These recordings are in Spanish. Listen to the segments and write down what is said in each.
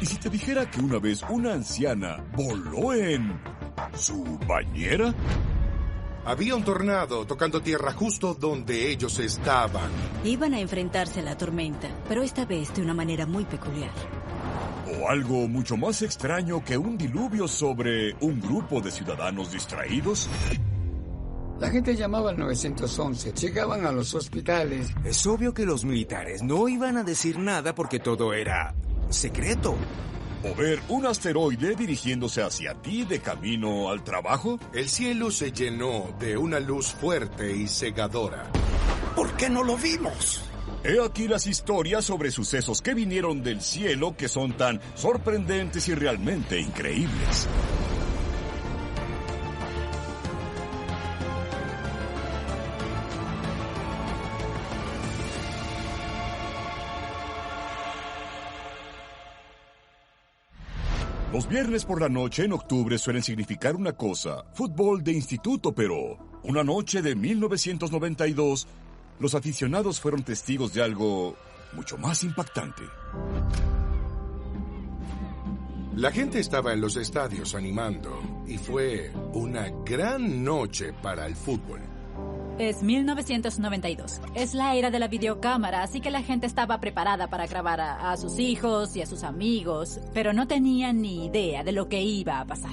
¿Y si te dijera que una vez una anciana voló en su bañera? Había un tornado tocando tierra justo donde ellos estaban. Iban a enfrentarse a la tormenta, pero esta vez de una manera muy peculiar. O algo mucho más extraño que un diluvio sobre un grupo de ciudadanos distraídos. La gente llamaba al 911, llegaban a los hospitales. Es obvio que los militares no iban a decir nada porque todo era secreto. ¿O ver un asteroide dirigiéndose hacia ti de camino al trabajo? El cielo se llenó de una luz fuerte y cegadora. ¿Por qué no lo vimos? He aquí las historias sobre sucesos que vinieron del cielo que son tan sorprendentes y realmente increíbles. Los viernes por la noche en octubre suelen significar una cosa, fútbol de instituto, pero una noche de 1992, los aficionados fueron testigos de algo mucho más impactante. La gente estaba en los estadios animando y fue una gran noche para el fútbol. Es 1992. Es la era de la videocámara, así que la gente estaba preparada para grabar a sus hijos y a sus amigos, pero no tenían ni idea de lo que iba a pasar.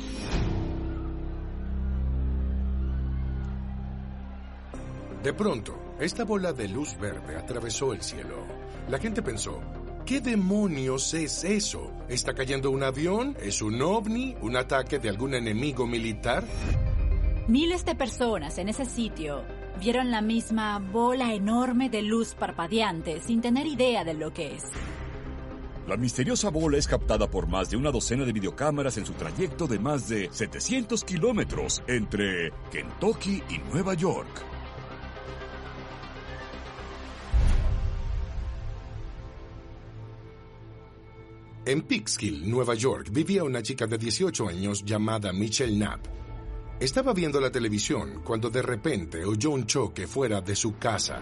De pronto, esta bola de luz verde atravesó el cielo. La gente pensó, ¿qué demonios es eso? ¿Está cayendo un avión? ¿Es un ovni? ¿Un ataque de algún enemigo militar? Miles de personas en ese sitio vieron la misma bola enorme de luz parpadeante sin tener idea de lo que es. La misteriosa bola es captada por más de una docena de videocámaras en su trayecto de más de 700 kilómetros entre Kentucky y Nueva York. En Peekskill, Nueva York, vivía una chica de 18 años llamada Michelle Knapp. Estaba viendo la televisión cuando de repente oyó un choque fuera de su casa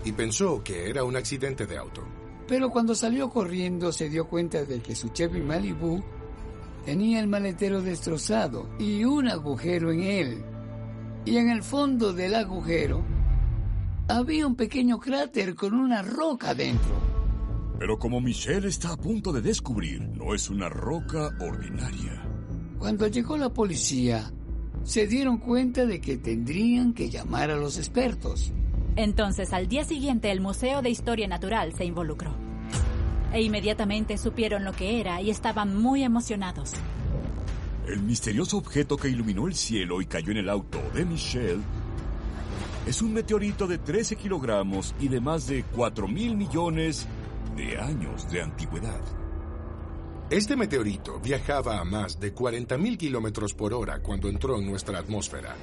y pensó que era un accidente de auto. Pero cuando salió corriendo se dio cuenta de que su Chevy Malibu tenía el maletero destrozado y un agujero en él. Y en el fondo del agujero había un pequeño cráter con una roca dentro. Pero como Michelle está a punto de descubrir, no es una roca ordinaria. Cuando llegó la policía, se dieron cuenta de que tendrían que llamar a los expertos. Entonces, al día siguiente, el Museo de Historia Natural se involucró. E inmediatamente supieron lo que era y estaban muy emocionados. El misterioso objeto que iluminó el cielo y cayó en el auto de Michelle es un meteorito de 13 kilogramos y de más de 4,000 millones de años de antigüedad. Este meteorito viajaba a más de 40,000 kilómetros por hora cuando entró en nuestra atmósfera.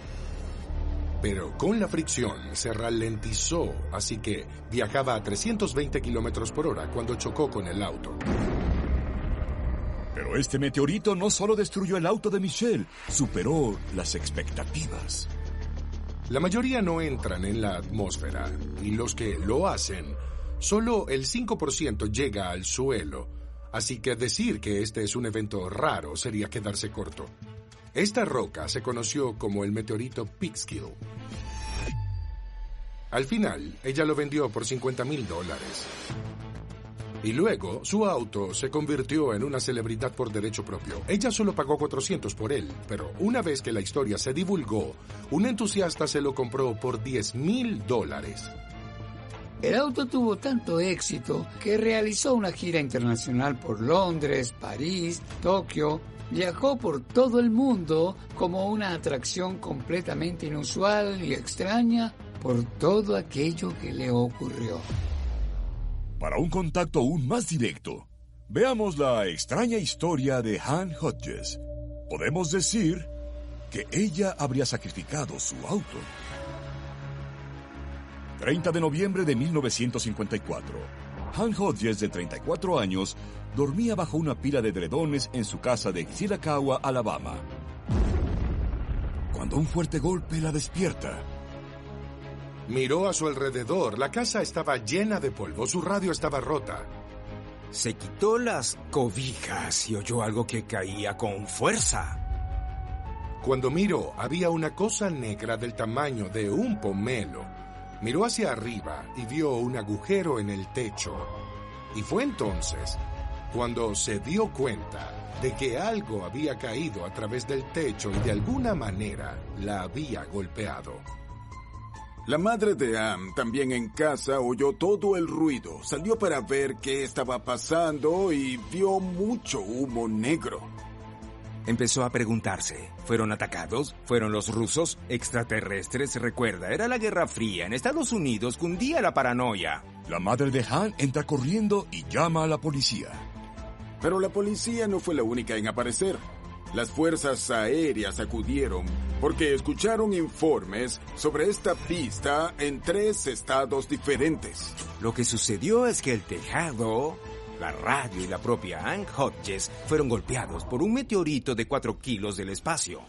Pero con la fricción se ralentizó, así que viajaba a 320 kilómetros por hora cuando chocó con el auto. Pero este meteorito no solo destruyó el auto de Michelle, superó las expectativas. La mayoría no entran en la atmósfera, y los que lo hacen, solo el 5% llega al suelo. Así que decir que este es un evento raro sería quedarse corto. Esta roca se conoció como el meteorito Peekskill. Al final, ella lo vendió por $50,000. Y luego, su auto se convirtió en una celebridad por derecho propio. Ella solo pagó $400 por él, pero una vez que la historia se divulgó, un entusiasta se lo compró por $10,000. El auto tuvo tanto éxito que realizó una gira internacional por Londres, París, Tokio. Viajó por todo el mundo como una atracción completamente inusual y extraña por todo aquello que le ocurrió. Para un contacto aún más directo, veamos la extraña historia de Ann Hodges. Podemos decir que ella habría sacrificado su auto. 30 de noviembre de 1954. Ann Hodges, de 34 años, dormía bajo una pila de edredones en su casa de Chillicothe, Alabama, cuando un fuerte golpe la despierta. Miró a su alrededor. La casa estaba llena de polvo. Su radio estaba rota. Se quitó las cobijas y oyó algo que caía con fuerza. Cuando miró, había una cosa negra del tamaño de un pomelo. Miró hacia arriba y vio un agujero en el techo. Y fue entonces cuando se dio cuenta de que algo había caído a través del techo y de alguna manera la había golpeado. La madre de Am, también en casa, oyó todo el ruido. Salió para ver qué estaba pasando y vio mucho humo negro. Empezó a preguntarse, ¿fueron atacados? ¿Fueron los rusos? ¿Extraterrestres? Recuerda, era la Guerra Fría. En Estados Unidos cundía la paranoia. La madre de Han entra corriendo y llama a la policía. Pero la policía no fue la única en aparecer. Las fuerzas aéreas acudieron porque escucharon informes sobre esta pista en 3 estados diferentes. Lo que sucedió es que el tejado, la radio y la propia Ann Hodges fueron golpeados por un meteorito de 4 kilos del espacio.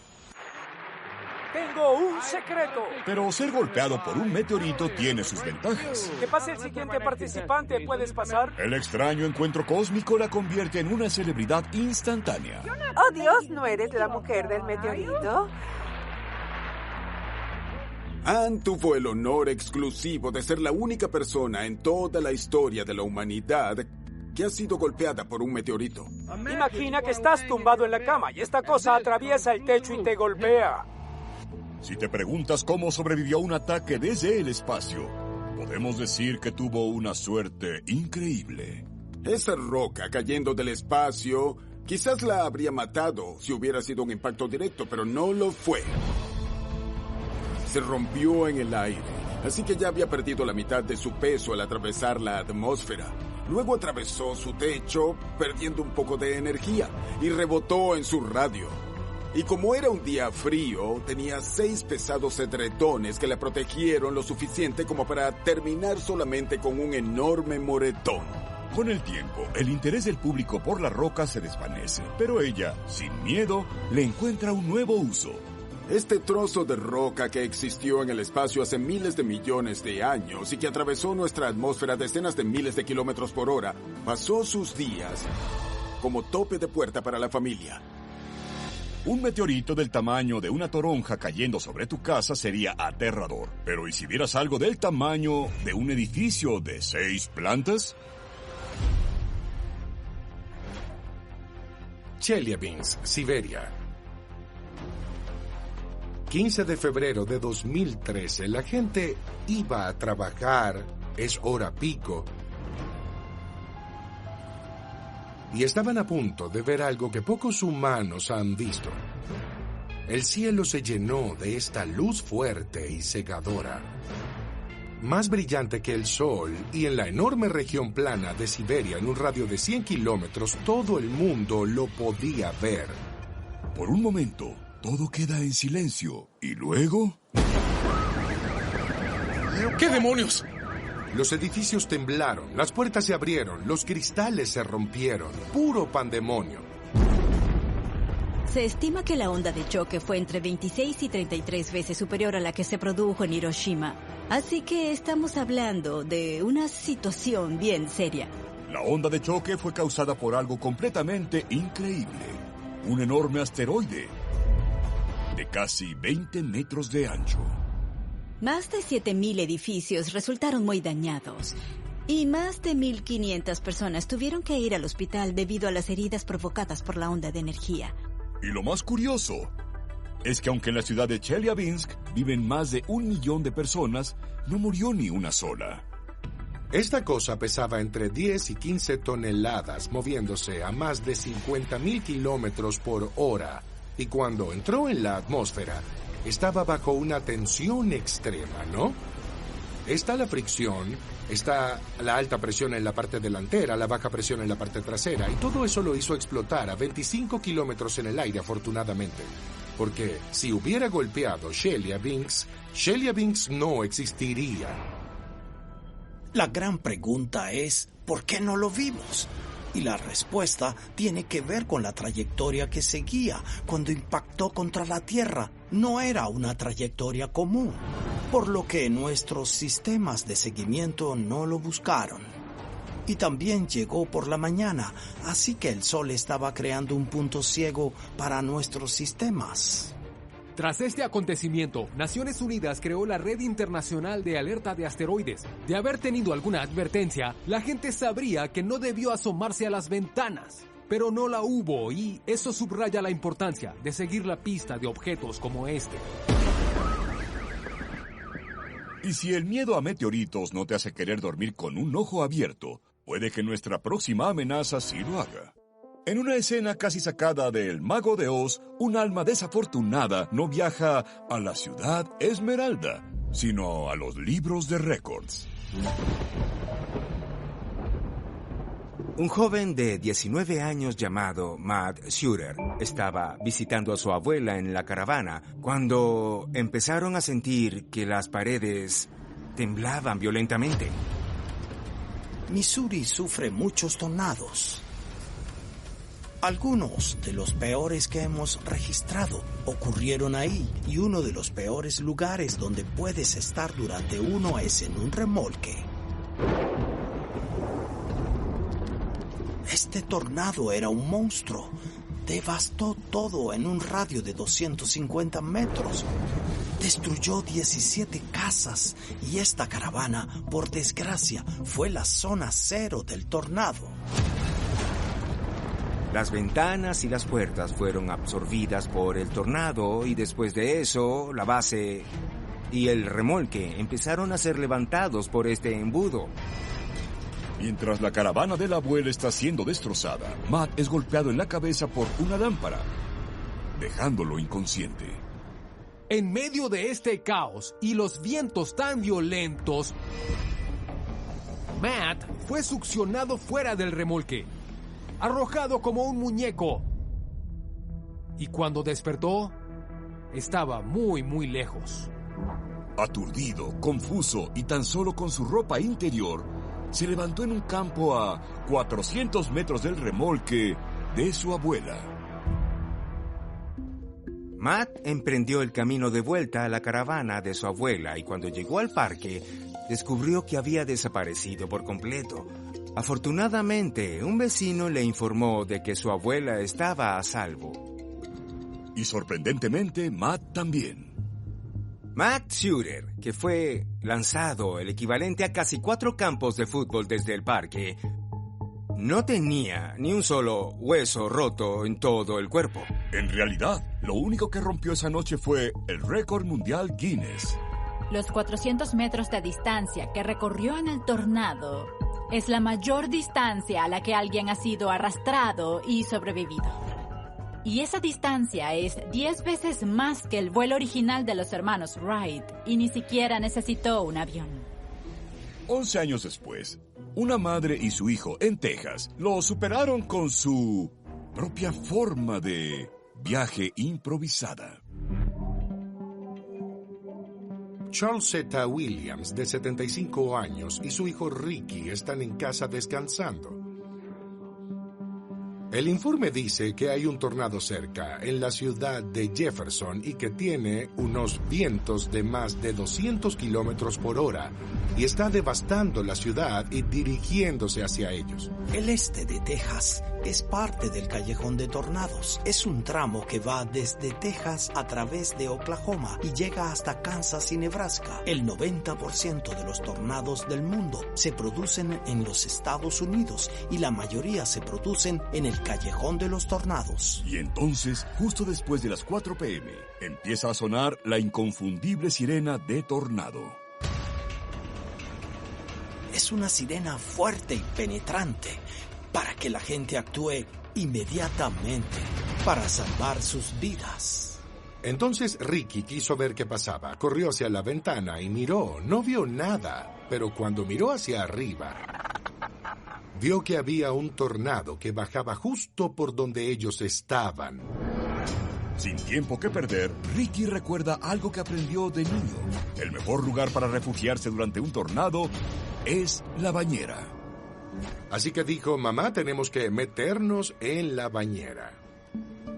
¡Tengo un secreto! Pero ser golpeado por un meteorito tiene sus ventajas. Que pase el siguiente participante, ¿puedes pasar? El extraño encuentro cósmico la convierte en una celebridad instantánea. Oh Dios, ¿no eres la mujer del meteorito? Ann tuvo el honor exclusivo de ser la única persona en toda la historia de la humanidad que ha sido golpeada por un meteorito. Imagina que estás tumbado en la cama y esta cosa atraviesa el techo y te golpea. Si te preguntas cómo sobrevivió a un ataque desde el espacio, podemos decir que tuvo una suerte increíble. Esa roca cayendo del espacio quizás la habría matado si hubiera sido un impacto directo, pero no lo fue. Se rompió en el aire, así que ya había perdido la mitad de su peso al atravesar la atmósfera. Luego atravesó su techo, perdiendo un poco de energía, y rebotó en su radio. Y como era un día frío, tenía 6 pesados edredones que la protegieron lo suficiente como para terminar solamente con un enorme moretón. Con el tiempo, el interés del público por la roca se desvanece, pero ella, sin miedo, le encuentra un nuevo uso. Este trozo de roca que existió en el espacio hace miles de millones de años y que atravesó nuestra atmósfera a decenas de miles de kilómetros por hora, pasó sus días como tope de puerta para la familia. Un meteorito del tamaño de una toronja cayendo sobre tu casa sería aterrador. Pero ¿y si vieras algo del tamaño de un edificio de 6 plantas? Chelyabinsk, Siberia. 15 de febrero de 2013, la gente iba a trabajar, es hora pico, y estaban a punto de ver algo que pocos humanos han visto. El cielo se llenó de esta luz fuerte y cegadora, más brillante que el sol, y en la enorme región plana de Siberia, en un radio de 100 kilómetros, todo el mundo lo podía ver. Por un momento, todo queda en silencio, y luego... ¿Qué demonios? Los edificios temblaron, las puertas se abrieron, los cristales se rompieron. Puro pandemonio. Se estima que la onda de choque fue entre 26 y 33 veces superior a la que se produjo en Hiroshima. Así que estamos hablando de una situación bien seria. La onda de choque fue causada por algo completamente increíble. Un enorme asteroide de casi 20 metros de ancho. Más de 7.000 edificios resultaron muy dañados y más de 1.500 personas tuvieron que ir al hospital debido a las heridas provocadas por la onda de energía. Y lo más curioso es que aunque en la ciudad de Chelyabinsk viven más de 1 millón de personas, no murió ni una sola. Esta cosa pesaba entre 10 y 15 toneladas, moviéndose a más de 50.000 kilómetros por hora. Y cuando entró en la atmósfera, estaba bajo una tensión extrema, ¿no? Está la fricción, está la alta presión en la parte delantera, la baja presión en la parte trasera, y todo eso lo hizo explotar a 25 kilómetros en el aire, afortunadamente. Porque si hubiera golpeado Chelyabinsk no existiría. La gran pregunta es, ¿por qué no lo vimos? Y la respuesta tiene que ver con la trayectoria que seguía cuando impactó contra la Tierra. No era una trayectoria común, por lo que nuestros sistemas de seguimiento no lo buscaron. Y también llegó por la mañana, así que el sol estaba creando un punto ciego para nuestros sistemas. Tras este acontecimiento, Naciones Unidas creó la Red Internacional de Alerta de Asteroides. De haber tenido alguna advertencia, la gente sabría que no debió asomarse a las ventanas. Pero no la hubo y eso subraya la importancia de seguir la pista de objetos como este. Y si el miedo a meteoritos no te hace querer dormir con un ojo abierto, puede que nuestra próxima amenaza sí lo haga. En una escena casi sacada de El Mago de Oz, un alma desafortunada no viaja a la ciudad Esmeralda, sino a los libros de récords. Un joven de 19 años llamado Matt Schurer estaba visitando a su abuela en la caravana cuando empezaron a sentir que las paredes temblaban violentamente. Missouri sufre muchos tornados. Algunos de los peores que hemos registrado ocurrieron ahí, y uno de los peores lugares donde puedes estar durante uno es en un remolque. Este tornado era un monstruo. Devastó todo en un radio de 250 metros. Destruyó 17 casas y esta caravana, por desgracia, fue la zona cero del tornado. Las ventanas y las puertas fueron absorbidas por el tornado y después de eso, la base y el remolque empezaron a ser levantados por este embudo. Mientras la caravana de la abuela está siendo destrozada, Matt es golpeado en la cabeza por una lámpara, dejándolo inconsciente. En medio de este caos y los vientos tan violentos, Matt fue succionado fuera del remolque, arrojado como un muñeco. Y cuando despertó, estaba muy, muy lejos. Aturdido, confuso y tan solo con su ropa interior, se levantó en un campo a 400 metros del remolque de su abuela. Matt emprendió el camino de vuelta a la caravana de su abuela y cuando llegó al parque, descubrió que había desaparecido por completo. Afortunadamente, un vecino le informó de que su abuela estaba a salvo. Y sorprendentemente, Matt también. Matt Schurer, que fue lanzado el equivalente a casi 4 campos de fútbol desde el parque, no tenía ni un solo hueso roto en todo el cuerpo. En realidad, lo único que rompió esa noche fue el récord mundial Guinness. Los 400 metros de distancia que recorrió en el tornado es la mayor distancia a la que alguien ha sido arrastrado y sobrevivido. Y esa distancia es 10 veces más que el vuelo original de los hermanos Wright, y ni siquiera necesitó un avión. 11 años después, una madre y su hijo en Texas lo superaron con su propia forma de viaje improvisada. Charles Z. Williams, de 75 años, y su hijo Ricky están en casa descansando. El informe dice que hay un tornado cerca, en la ciudad de Jefferson, y que tiene unos vientos de más de 200 kilómetros por hora, y está devastando la ciudad y dirigiéndose hacia ellos. El este de Texas es parte del Callejón de Tornados. Es un tramo que va desde Texas a través de Oklahoma y llega hasta Kansas y Nebraska. El 90% de los tornados del mundo se producen en los Estados Unidos y la mayoría se producen en el Callejón de los Tornados. Y entonces, justo después de las 4 p.m., empieza a sonar la inconfundible sirena de tornado. Es una sirena fuerte y penetrante para que la gente actúe inmediatamente para salvar sus vidas. Entonces Ricky quiso ver qué pasaba. Corrió hacia la ventana y miró. No vio nada, pero cuando miró hacia arriba, vio que había un tornado que bajaba justo por donde ellos estaban. Sin tiempo que perder, Ricky recuerda algo que aprendió de niño. El mejor lugar para refugiarse durante un tornado es la bañera. Así que dijo, mamá, tenemos que meternos en la bañera.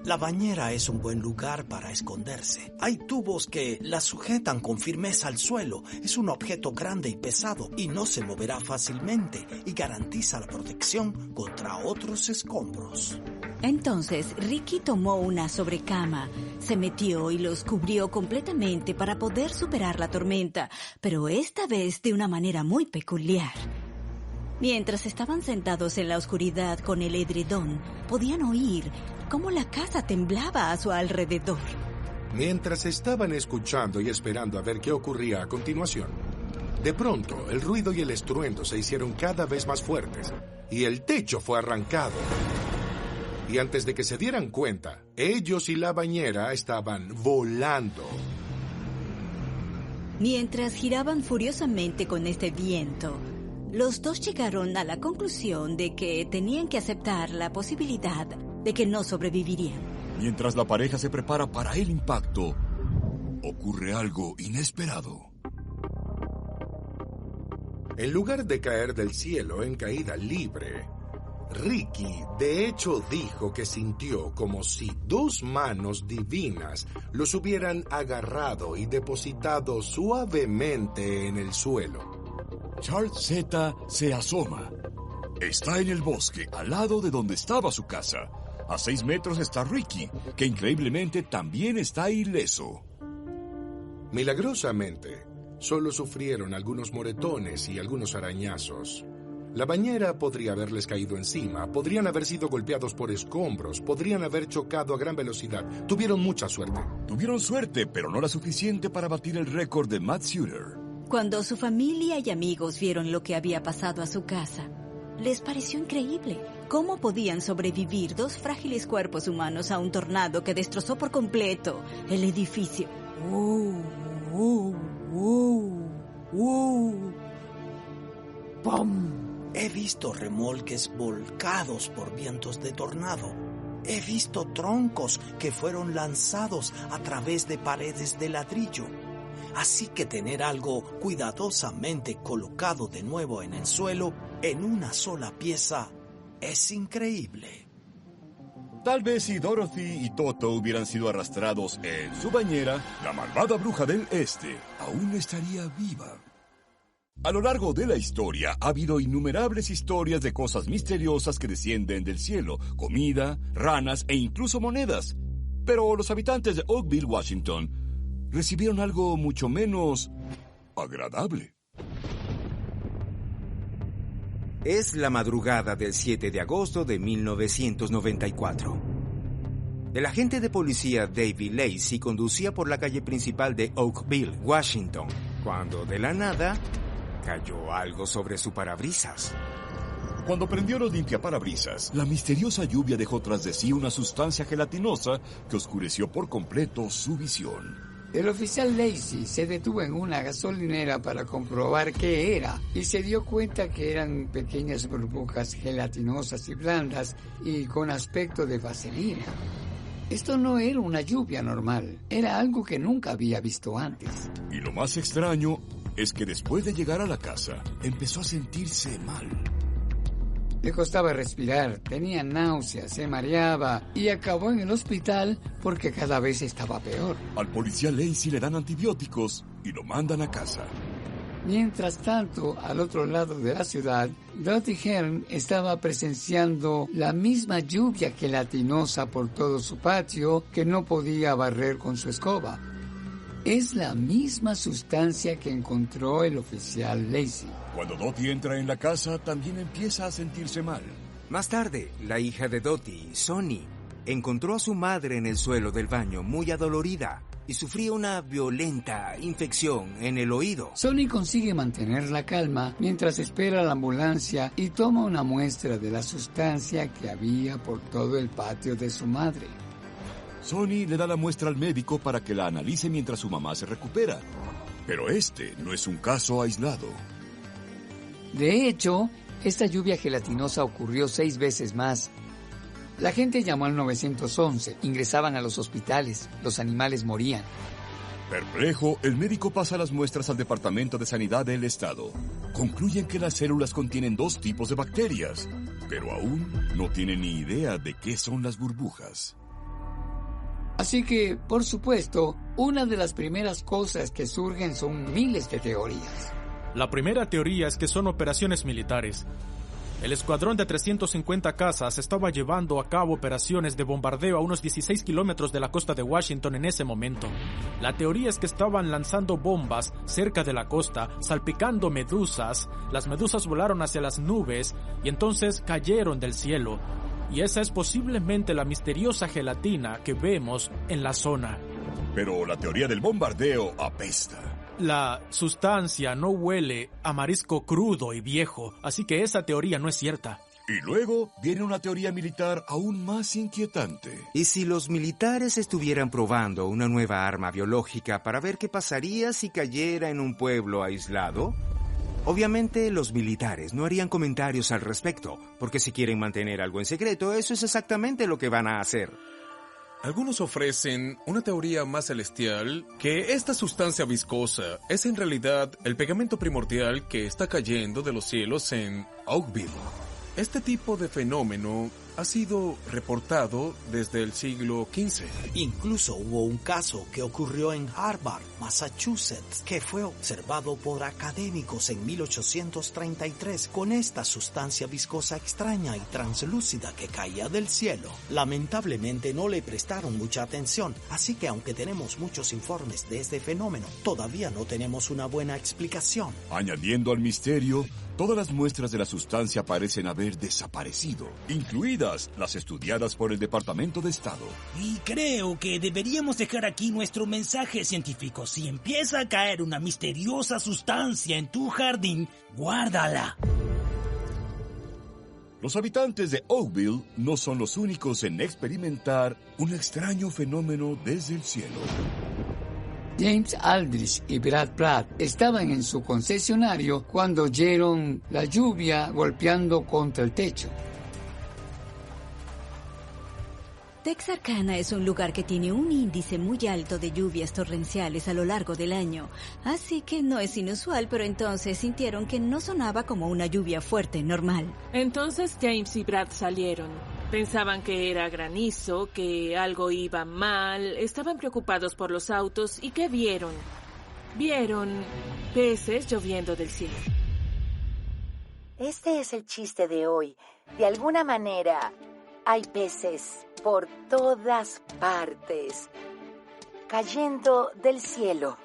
La bañera es un buen lugar para esconderse. Hay tubos que la sujetan con firmeza al suelo. Es un objeto grande y pesado y no se moverá fácilmente y garantiza la protección contra otros escombros. Entonces, Ricky tomó una sobrecama, se metió y los cubrió completamente para poder superar la tormenta, pero esta vez de una manera muy peculiar. Mientras estaban sentados en la oscuridad con el edredón, podían oír cómo la casa temblaba a su alrededor. Mientras estaban escuchando y esperando a ver qué ocurría a continuación, de pronto el ruido y el estruendo se hicieron cada vez más fuertes y el techo fue arrancado. Y antes de que se dieran cuenta, ellos y la bañera estaban volando. Mientras giraban furiosamente con este viento, los dos llegaron a la conclusión de que tenían que aceptar la posibilidad de que no sobrevivirían. Mientras la pareja se prepara para el impacto, ocurre algo inesperado. En lugar de caer del cielo en caída libre, Ricky de hecho dijo que sintió como si dos manos divinas los hubieran agarrado y depositado suavemente en el suelo. Charles Z se asoma. Está en el bosque, al lado de donde estaba su casa. A 6 metros está Ricky, que increíblemente también está ileso. Milagrosamente, solo sufrieron algunos moretones y algunos arañazos. La bañera podría haberles caído encima, podrían haber sido golpeados por escombros, podrían haber chocado a gran velocidad. Tuvieron mucha suerte. Tuvieron suerte, pero no la suficiente para batir el récord de Matt Suter. Cuando su familia y amigos vieron lo que había pasado a su casa, les pareció increíble. ¿Cómo podían sobrevivir 2 frágiles cuerpos humanos a un tornado que destrozó por completo el edificio? ¡Pum! He visto remolques volcados por vientos de tornado. He visto troncos que fueron lanzados a través de paredes de ladrillo. Así que tener algo cuidadosamente colocado de nuevo en el suelo, en una sola pieza, es increíble. Tal vez si Dorothy y Toto hubieran sido arrastrados en su bañera, la malvada bruja del este aún estaría viva. A lo largo de la historia ha habido innumerables historias de cosas misteriosas que descienden del cielo, comida, ranas e incluso monedas. Pero los habitantes de Oakville, Washington, recibieron algo mucho menos agradable. Es la madrugada del 7 de agosto de 1994. El agente de policía David Lacey conducía por la calle principal de Oakville, Washington, cuando de la nada cayó algo sobre su parabrisas. Cuando prendió los limpiaparabrisas, la misteriosa lluvia dejó tras de sí una sustancia gelatinosa que oscureció por completo su visión. El oficial Lacey se detuvo en una gasolinera para comprobar qué era y se dio cuenta que eran pequeñas burbujas gelatinosas y blandas y con aspecto de vaselina. Esto no era una lluvia normal, era algo que nunca había visto antes. Y lo más extraño es que después de llegar a la casa, empezó a sentirse mal. Le costaba respirar, tenía náuseas, se mareaba y acabó en el hospital porque cada vez estaba peor. Al policía Lacey le dan antibióticos y lo mandan a casa. Mientras tanto, al otro lado de la ciudad, Dottie Hearn estaba presenciando la misma lluvia gelatinosa por todo su patio que no podía barrer con su escoba. Es la misma sustancia que encontró el oficial Lacey. Cuando Dottie entra en la casa, también empieza a sentirse mal. Más tarde, la hija de Dottie, Sonny, encontró a su madre en el suelo del baño muy adolorida y sufría una violenta infección en el oído. Sonny consigue mantener la calma mientras espera la ambulancia y toma una muestra de la sustancia que había por todo el patio de su madre. Sonny le da la muestra al médico para que la analice mientras su mamá se recupera. Pero este no es un caso aislado. De hecho, esta lluvia gelatinosa ocurrió 6 veces más. La gente llamó al 911, ingresaban a los hospitales, los animales morían. Perplejo, el médico pasa las muestras al Departamento de Sanidad del Estado. Concluyen que las células contienen 2 tipos de bacterias, pero aún no tienen ni idea de qué son las burbujas. Así que, por supuesto, una de las primeras cosas que surgen son miles de teorías. La primera teoría es que son operaciones militares. El escuadrón de 350 cazas estaba llevando a cabo operaciones de bombardeo a unos 16 kilómetros de la costa de Washington en ese momento. La teoría es que estaban lanzando bombas cerca de la costa, salpicando medusas. Las medusas volaron hacia las nubes y entonces cayeron del cielo. Y esa es posiblemente la misteriosa gelatina que vemos en la zona. Pero la teoría del bombardeo apesta. La sustancia no huele a marisco crudo y viejo, así que esa teoría no es cierta. Y luego viene una teoría militar aún más inquietante. ¿Y si los militares estuvieran probando una nueva arma biológica para ver qué pasaría si cayera en un pueblo aislado? Obviamente los militares no harían comentarios al respecto, porque si quieren mantener algo en secreto, eso es exactamente lo que van a hacer. Algunos ofrecen una teoría más celestial, que esta sustancia viscosa es en realidad el pegamento primordial que está cayendo de los cielos en Oakville. Este tipo de fenómeno ha sido reportado desde el siglo XV. Incluso hubo un caso que ocurrió en Harvard, Massachusetts, que fue observado por académicos en 1833 con esta sustancia viscosa extraña y translúcida que caía del cielo. Lamentablemente no le prestaron mucha atención, así que aunque tenemos muchos informes de este fenómeno, todavía no tenemos una buena explicación. Añadiendo al misterio, todas las muestras de la sustancia parecen haber desaparecido, incluidas las estudiadas por el Departamento de Estado. Y creo que deberíamos dejar aquí nuestro mensaje científico. Si empieza a caer una misteriosa sustancia en tu jardín, guárdala. Los habitantes de Oakville no son los únicos en experimentar un extraño fenómeno desde el cielo. James Aldrich y Brad Platt estaban en su concesionario cuando oyeron la lluvia golpeando contra el techo. Texarkana es un lugar que tiene un índice muy alto de lluvias torrenciales a lo largo del año, así que no es inusual, pero entonces sintieron que no sonaba como una lluvia fuerte normal. Entonces James y Brad salieron. Pensaban que era granizo, que algo iba mal, estaban preocupados por los autos y ¿qué vieron? Vieron peces lloviendo del cielo. Este es el chiste de hoy. De alguna manera, hay peces por todas partes, cayendo del cielo.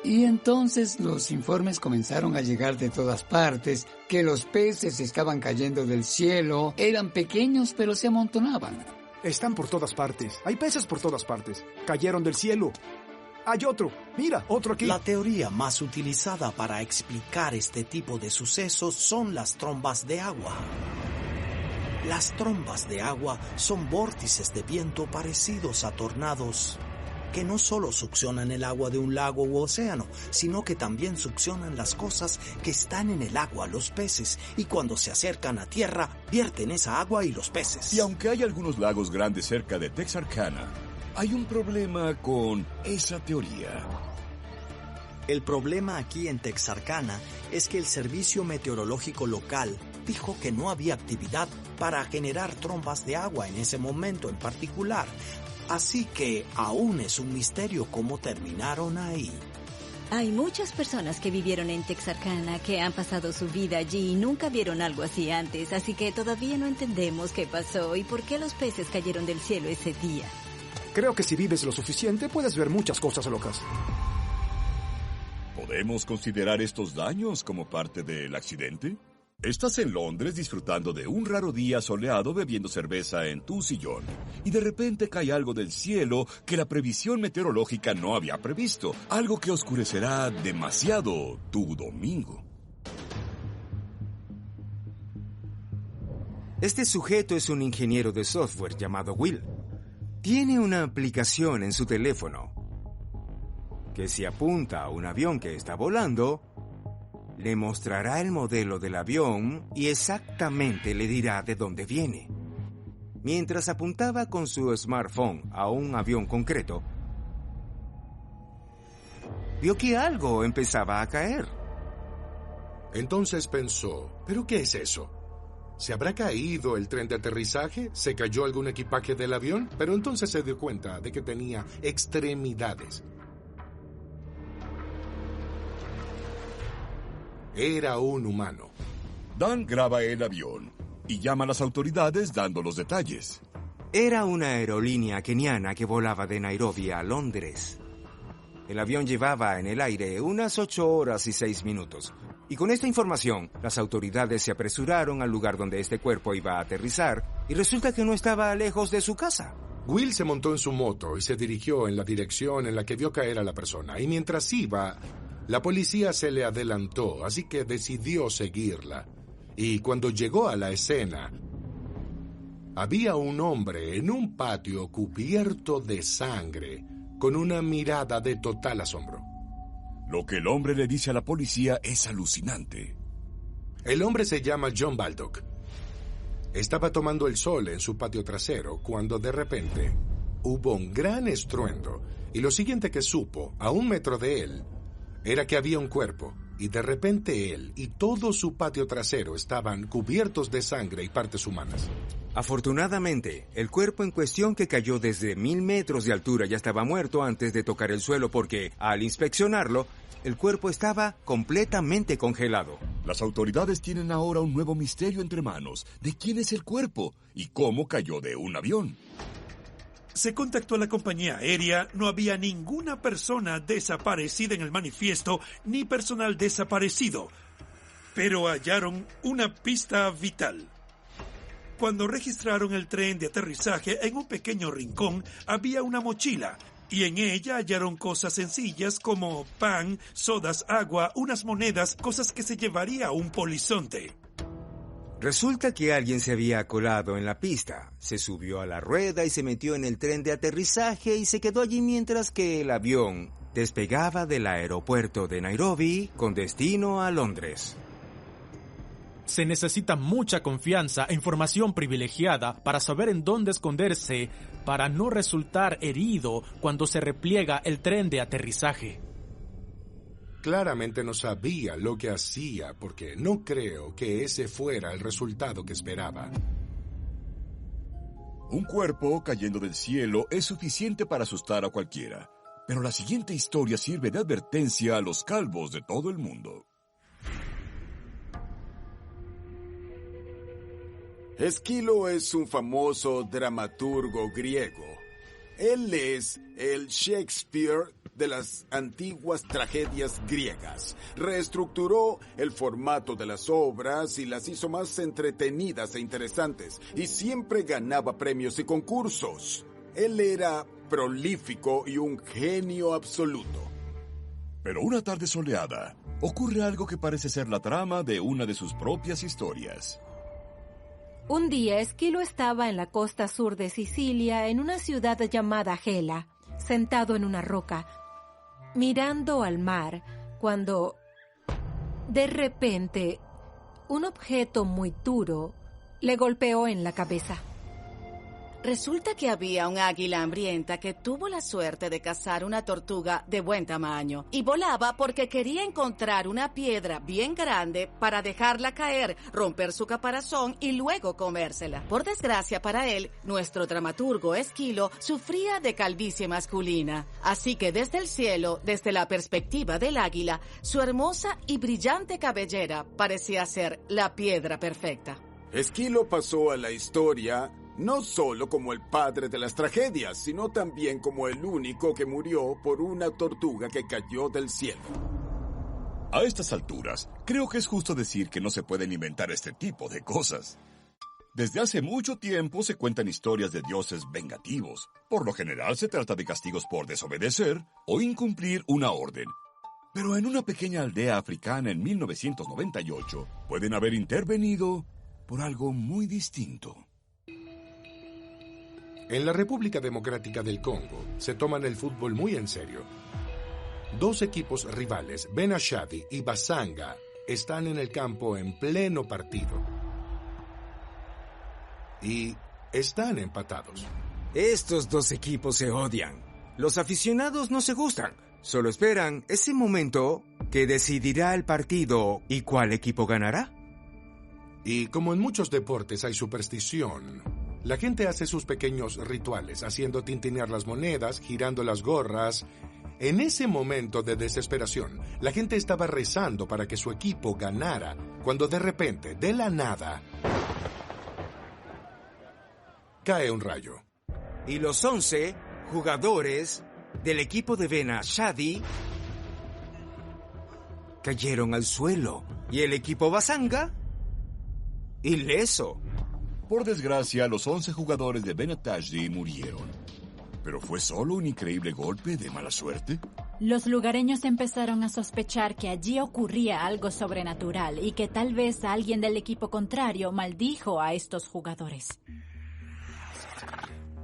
Y entonces los informes comenzaron a llegar de todas partes, que los peces estaban cayendo del cielo, eran pequeños pero se amontonaban. Están por todas partes, hay peces por todas partes, cayeron del cielo. Hay otro, mira, otro aquí. La teoría más utilizada para explicar este tipo de sucesos son las trombas de agua. Las trombas de agua son vórtices de viento parecidos a tornados que no solo succionan el agua de un lago u océano, sino que también succionan las cosas que están en el agua, los peces, y cuando se acercan a tierra, vierten esa agua y los peces. Y aunque hay algunos lagos grandes cerca de Texarkana, hay un problema con esa teoría. El problema aquí en Texarkana es que el servicio meteorológico local dijo que no había actividad para generar trombas de agua en ese momento en particular. Así que aún es un misterio cómo terminaron ahí. Hay muchas personas que vivieron en Texarkana que han pasado su vida allí y nunca vieron algo así antes, así que todavía no entendemos qué pasó y por qué los peces cayeron del cielo ese día. Creo que si vives lo suficiente puedes ver muchas cosas locas. ¿Podemos considerar estos daños como parte del accidente? Estás en Londres disfrutando de un raro día soleado bebiendo cerveza en tu sillón y de repente cae algo del cielo que la previsión meteorológica no había previsto, algo que oscurecerá demasiado tu domingo. Este sujeto es un ingeniero de software llamado Will. Tiene una aplicación en su teléfono que si apunta a un avión que está volando, le mostrará el modelo del avión y exactamente le dirá de dónde viene. Mientras apuntaba con su smartphone a un avión concreto, vio que algo empezaba a caer. Entonces pensó, ¿pero qué es eso? ¿Se habrá caído el tren de aterrizaje? ¿Se cayó algún equipaje del avión? Pero entonces se dio cuenta de que tenía extremidades. Era un humano. Dan graba el avión y llama a las autoridades dando los detalles. Era una aerolínea keniana que volaba de Nairobi a Londres. El avión llevaba en el aire unas 8 horas y 6 minutos. Y con esta información, las autoridades se apresuraron al lugar donde este cuerpo iba a aterrizar y resulta que no estaba lejos de su casa. Will se montó en su moto y se dirigió en la dirección en la que vio caer a la persona. Y mientras iba, la policía se le adelantó, así que decidió seguirla. Y cuando llegó a la escena, había un hombre en un patio cubierto de sangre, con una mirada de total asombro. Lo que el hombre le dice a la policía es alucinante. El hombre se llama John Baldock. Estaba tomando el sol en su patio trasero cuando de repente hubo un gran estruendo y lo siguiente que supo, a 1 metro de él, era que había un cuerpo y de repente él y todo su patio trasero estaban cubiertos de sangre y partes humanas. Afortunadamente, el cuerpo en cuestión que cayó desde 1000 metros de altura ya estaba muerto antes de tocar el suelo porque, al inspeccionarlo, el cuerpo estaba completamente congelado. Las autoridades tienen ahora un nuevo misterio entre manos de quién es el cuerpo y cómo cayó de un avión. Se contactó a la compañía aérea, no había ninguna persona desaparecida en el manifiesto ni personal desaparecido, pero hallaron una pista vital. Cuando registraron el tren de aterrizaje, en un pequeño rincón había una mochila y en ella hallaron cosas sencillas como pan, sodas, agua, unas monedas, cosas que se llevaría un polizonte. Resulta que alguien se había colado en la pista, se subió a la rueda y se metió en el tren de aterrizaje y se quedó allí mientras que el avión despegaba del aeropuerto de Nairobi con destino a Londres. Se necesita mucha confianza e información privilegiada para saber en dónde esconderse para no resultar herido cuando se repliega el tren de aterrizaje. Claramente no sabía lo que hacía porque no creo que ese fuera el resultado que esperaba. Un cuerpo cayendo del cielo es suficiente para asustar a cualquiera, pero la siguiente historia sirve de advertencia a los calvos de todo el mundo. Esquilo es un famoso dramaturgo griego. Él es el Shakespeare de las antiguas tragedias griegas. Reestructuró el formato de las obras y las hizo más entretenidas e interesantes, y siempre ganaba premios y concursos. Él era prolífico y un genio absoluto. Pero una tarde soleada, ocurre algo que parece ser la trama de una de sus propias historias. Un día, Esquilo estaba en la costa sur de Sicilia, en una ciudad llamada Gela, sentado en una roca, mirando al mar, cuando, de repente, un objeto muy duro le golpeó en la cabeza. Resulta que había un águila hambrienta que tuvo la suerte de cazar una tortuga de buen tamaño y volaba porque quería encontrar una piedra bien grande para dejarla caer, romper su caparazón y luego comérsela. Por desgracia para él, nuestro dramaturgo Esquilo sufría de calvicie masculina, así que desde el cielo, desde la perspectiva del águila, su hermosa y brillante cabellera parecía ser la piedra perfecta. Esquilo pasó a la historia no solo como el padre de las tragedias, sino también como el único que murió por una tortuga que cayó del cielo. A estas alturas, creo que es justo decir que no se pueden inventar este tipo de cosas. Desde hace mucho tiempo se cuentan historias de dioses vengativos. Por lo general se trata de castigos por desobedecer o incumplir una orden. Pero en una pequeña aldea africana en 1998, pueden haber intervenido por algo muy distinto. En la República Democrática del Congo se toman el fútbol muy en serio. 2 equipos rivales, Benashadi y Basanga, están en el campo en pleno partido. Y están empatados. Estos 2 equipos se odian. Los aficionados no se gustan. Solo esperan ese momento que decidirá el partido y cuál equipo ganará. Y como en muchos deportes hay superstición, la gente hace sus pequeños rituales, haciendo tintinear las monedas, girando las gorras. En ese momento de desesperación, la gente estaba rezando para que su equipo ganara, cuando de repente, de la nada, cae un rayo. Y los 11 jugadores del equipo de Ben Ashadi cayeron al suelo. Y el equipo Basanga, ileso. Por desgracia, los 11 jugadores de Ben Ashadi murieron. ¿Pero fue solo un increíble golpe de mala suerte? Los lugareños empezaron a sospechar que allí ocurría algo sobrenatural y que tal vez alguien del equipo contrario maldijo a estos jugadores.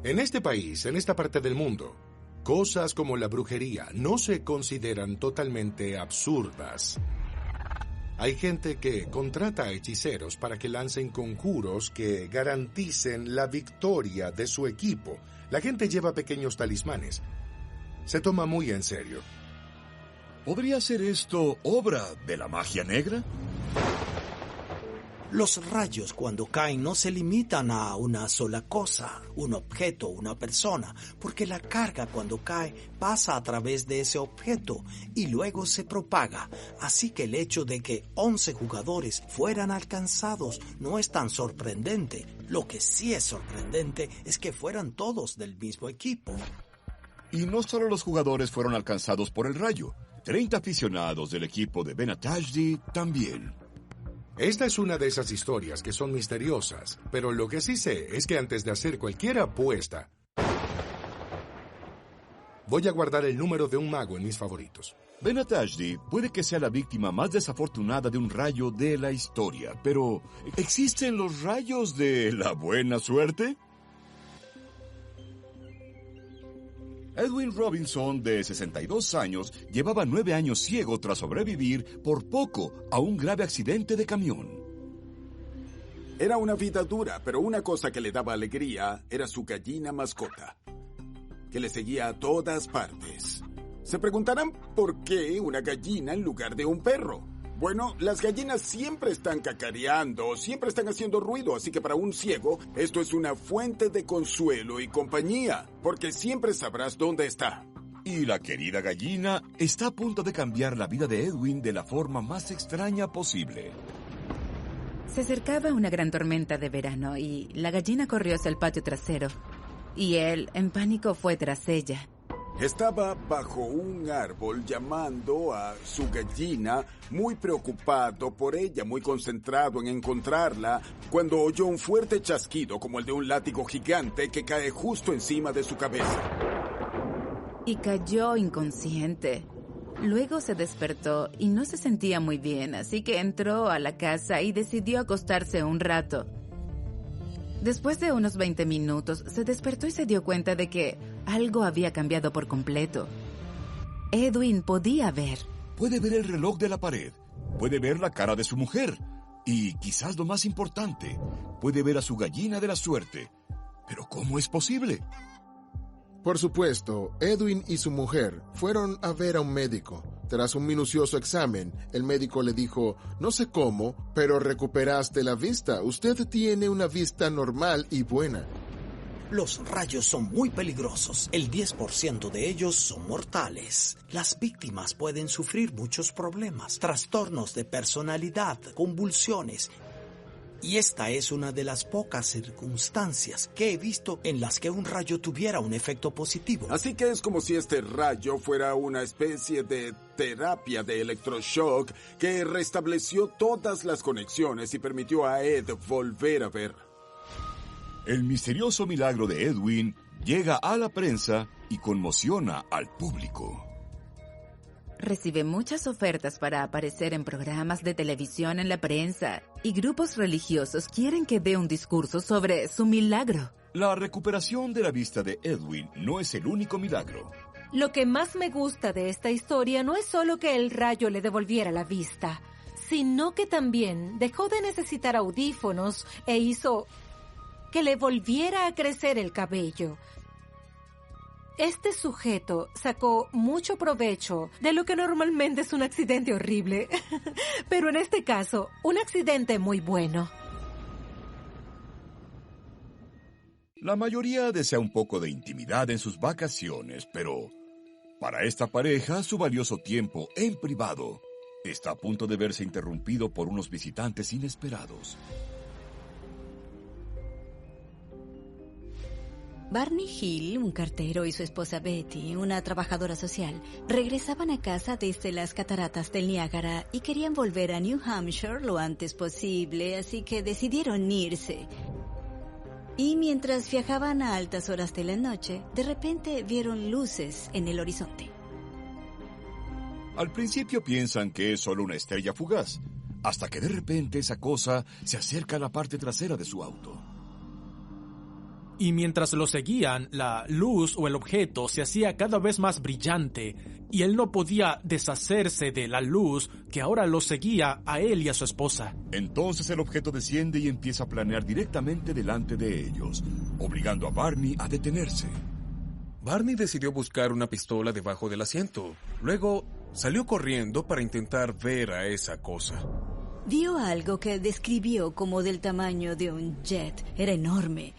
En este país, en esta parte del mundo, cosas como la brujería no se consideran totalmente absurdas. Hay gente que contrata a hechiceros para que lancen conjuros que garanticen la victoria de su equipo. La gente lleva pequeños talismanes. Se toma muy en serio. ¿Podría ser esto obra de la magia negra? Los rayos cuando caen no se limitan a una sola cosa, un objeto, una persona, porque la carga cuando cae pasa a través de ese objeto y luego se propaga. Así que el hecho de que 11 jugadores fueran alcanzados no es tan sorprendente. Lo que sí es sorprendente es que fueran todos del mismo equipo. Y no solo los jugadores fueron alcanzados por el rayo, 30 aficionados del equipo de Ben Ashadi también. Esta es una de esas historias que son misteriosas, pero lo que sí sé es que antes de hacer cualquier apuesta, voy a guardar el número de un mago en mis favoritos. Ben Ashadi puede que sea la víctima más desafortunada de un rayo de la historia, pero ¿existen los rayos de la buena suerte? Edwin Robinson, de 62 años, llevaba 9 años ciego tras sobrevivir por poco a un grave accidente de camión. Era una vida dura, pero una cosa que le daba alegría era su gallina mascota, que le seguía a todas partes. Se preguntarán por qué una gallina en lugar de un perro. Bueno, las gallinas siempre están cacareando, siempre están haciendo ruido, así que para un ciego esto es una fuente de consuelo y compañía, porque siempre sabrás dónde está. Y la querida gallina está a punto de cambiar la vida de Edwin de la forma más extraña posible. Se acercaba una gran tormenta de verano y la gallina corrió hacia el patio trasero. Y él, en pánico, fue tras ella. Estaba bajo un árbol llamando a su gallina, muy preocupado por ella, muy concentrado en encontrarla, cuando oyó un fuerte chasquido como el de un látigo gigante que cae justo encima de su cabeza. Y cayó inconsciente. Luego se despertó y no se sentía muy bien, así que entró a la casa y decidió acostarse un rato. Después de unos 20 minutos, se despertó y se dio cuenta de que algo había cambiado por completo. Edwin podía ver. Puede ver el reloj de la pared, puede ver la cara de su mujer y, quizás lo más importante, puede ver a su gallina de la suerte. ¿Pero cómo es posible? Por supuesto, Edwin y su mujer fueron a ver a un médico. Tras un minucioso examen, el médico le dijo, no sé cómo, pero recuperaste la vista. Usted tiene una vista normal y buena. Los rayos son muy peligrosos. El 10% de ellos son mortales. Las víctimas pueden sufrir muchos problemas, trastornos de personalidad, convulsiones. Y esta es una de las pocas circunstancias que he visto en las que un rayo tuviera un efecto positivo. Así que es como si este rayo fuera una especie de terapia de electroshock que restableció todas las conexiones y permitió a Ed volver a ver. El misterioso milagro de Edwin llega a la prensa y conmociona al público. Recibe muchas ofertas para aparecer en programas de televisión en la prensa y grupos religiosos quieren que dé un discurso sobre su milagro. La recuperación de la vista de Edwin no es el único milagro. Lo que más me gusta de esta historia no es solo que el rayo le devolviera la vista, sino que también dejó de necesitar audífonos e hizo que le volviera a crecer el cabello. Este sujeto sacó mucho provecho de lo que normalmente es un accidente horrible, pero en este caso, un accidente muy bueno. La mayoría desea un poco de intimidad en sus vacaciones, pero para esta pareja su valioso tiempo en privado está a punto de verse interrumpido por unos visitantes inesperados. Barney Hill, un cartero, y su esposa Betty, una trabajadora social, regresaban a casa desde las cataratas del Niágara y querían volver a New Hampshire lo antes posible, así que decidieron irse. Y mientras viajaban a altas horas de la noche, de repente vieron luces en el horizonte. Al principio piensan que es solo una estrella fugaz, hasta que de repente esa cosa se acerca a la parte trasera de su auto. Y mientras lo seguían, la luz o el objeto se hacía cada vez más brillante y él no podía deshacerse de la luz que ahora lo seguía a él y a su esposa. Entonces el objeto desciende y empieza a planear directamente delante de ellos, obligando a Barney a detenerse. Barney decidió buscar una pistola debajo del asiento. Luego salió corriendo para intentar ver a esa cosa. Vio algo que describió como del tamaño de un jet. Era enorme.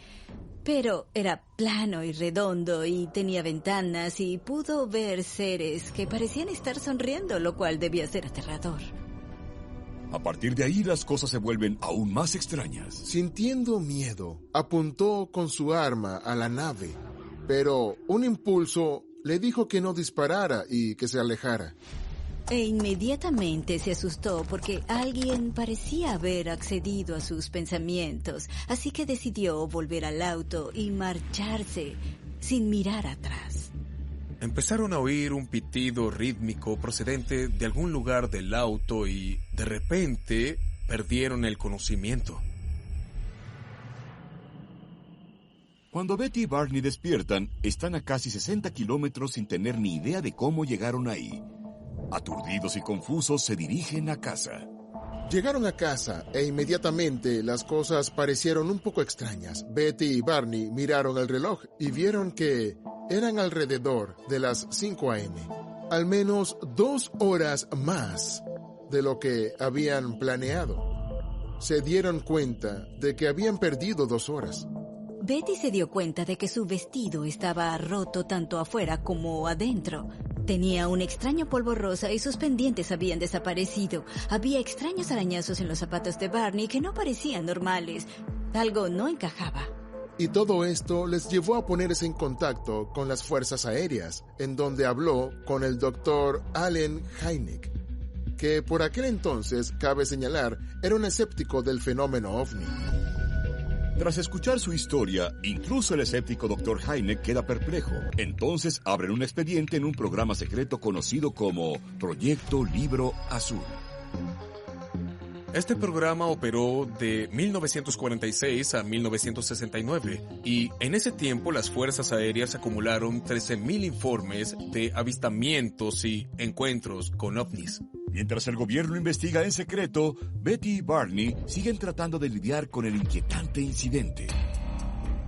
Pero era plano y redondo y tenía ventanas y pudo ver seres que parecían estar sonriendo, lo cual debía ser aterrador. A partir de ahí las cosas se vuelven aún más extrañas. Sintiendo miedo, apuntó con su arma a la nave, pero un impulso le dijo que no disparara y que se alejara. E inmediatamente se asustó porque alguien parecía haber accedido a sus pensamientos, así que decidió volver al auto y marcharse sin mirar atrás. Empezaron a oír un pitido rítmico procedente de algún lugar del auto y, de repente, perdieron el conocimiento. Cuando Betty y Barney despiertan, están a casi 60 kilómetros sin tener ni idea de cómo llegaron ahí. Aturdidos y confusos, se dirigen a casa. Llegaron a casa e inmediatamente las cosas parecieron un poco extrañas. Betty y Barney miraron el reloj y vieron que eran alrededor de las 5 a.m. Al menos 2 horas más de lo que habían planeado. Se dieron cuenta de que habían perdido 2 horas. Betty se dio cuenta de que su vestido estaba roto tanto afuera como adentro. Tenía un extraño polvo rosa y sus pendientes habían desaparecido. Había extraños arañazos en los zapatos de Barney que no parecían normales. Algo no encajaba. Y todo esto les llevó a ponerse en contacto con las fuerzas aéreas, en donde habló con el doctor Allen Hynek, que por aquel entonces, cabe señalar, era un escéptico del fenómeno ovni. Tras escuchar su historia, incluso el escéptico Dr. Hynek queda perplejo. Entonces abren un expediente en un programa secreto conocido como Proyecto Libro Azul. Este programa operó de 1946 a 1969 y en ese tiempo las fuerzas aéreas acumularon 13,000 informes de avistamientos y encuentros con ovnis. Mientras el gobierno investiga en secreto, Betty y Barney siguen tratando de lidiar con el inquietante incidente.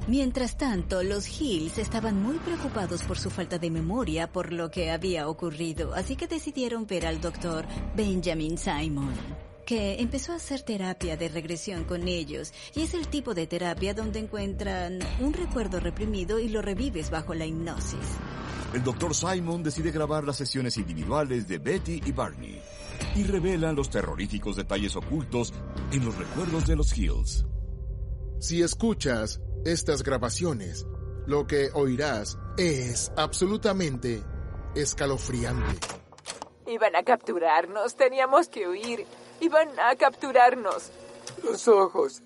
Mientras tanto, los Hills estaban muy preocupados por su falta de memoria por lo que había ocurrido, así que decidieron ver al doctor Benjamin Simon, que empezó a hacer terapia de regresión con ellos, y es el tipo de terapia donde encuentran un recuerdo reprimido y lo revives bajo la hipnosis. El Dr. Simon decide grabar las sesiones individuales de Betty y Barney y revelan los terroríficos detalles ocultos en los recuerdos de los Hills. Si escuchas estas grabaciones, lo que oirás es absolutamente escalofriante. Iban a capturarnos, teníamos que huir. Iban a capturarnos. Los ojos.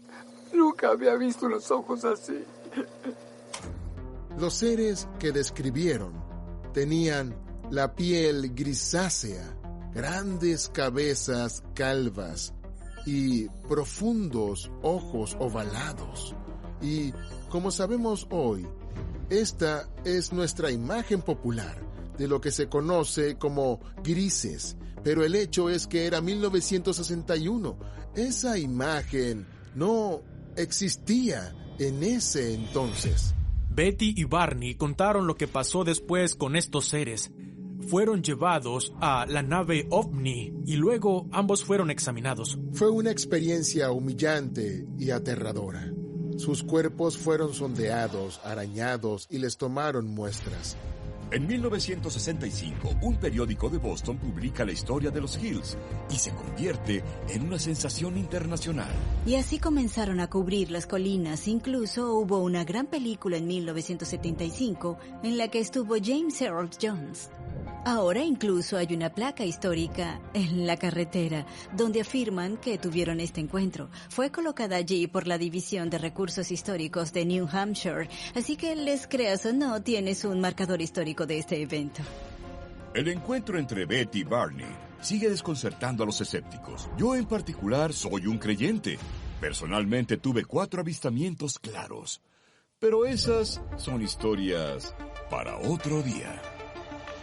Nunca había visto los ojos así. Los seres que describieron tenían la piel grisácea, grandes cabezas calvas y profundos ojos ovalados. Y, como sabemos hoy, esta es nuestra imagen popular de lo que se conoce como grises, pero el hecho es que era 1961. Esa imagen no existía en ese entonces. Betty y Barney contaron lo que pasó después con estos seres. Fueron llevados a la nave OVNI y luego ambos fueron examinados. Fue una experiencia humillante y aterradora. Sus cuerpos fueron sondeados, arañados y les tomaron muestras. En 1965, un periódico de Boston publica la historia de los Hills y se convierte en una sensación internacional. Y así comenzaron a cubrir las colinas. Incluso hubo una gran película en 1975 en la que estuvo James Earl Jones. Ahora incluso hay una placa histórica en la carretera donde afirman que tuvieron este encuentro. Fue colocada allí por la División de Recursos Históricos de New Hampshire, así que les creas o no, tienes un marcador histórico de este evento. El encuentro entre Beth y Barney sigue desconcertando a los escépticos. Yo en particular soy un creyente. Personalmente tuve 4 avistamientos claros. Pero esas son historias para otro día.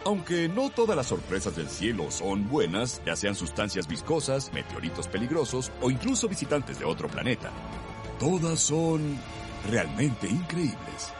Aunque no todas las sorpresas del cielo son buenas, ya sean sustancias viscosas, meteoritos peligrosos o incluso visitantes de otro planeta, todas son realmente increíbles.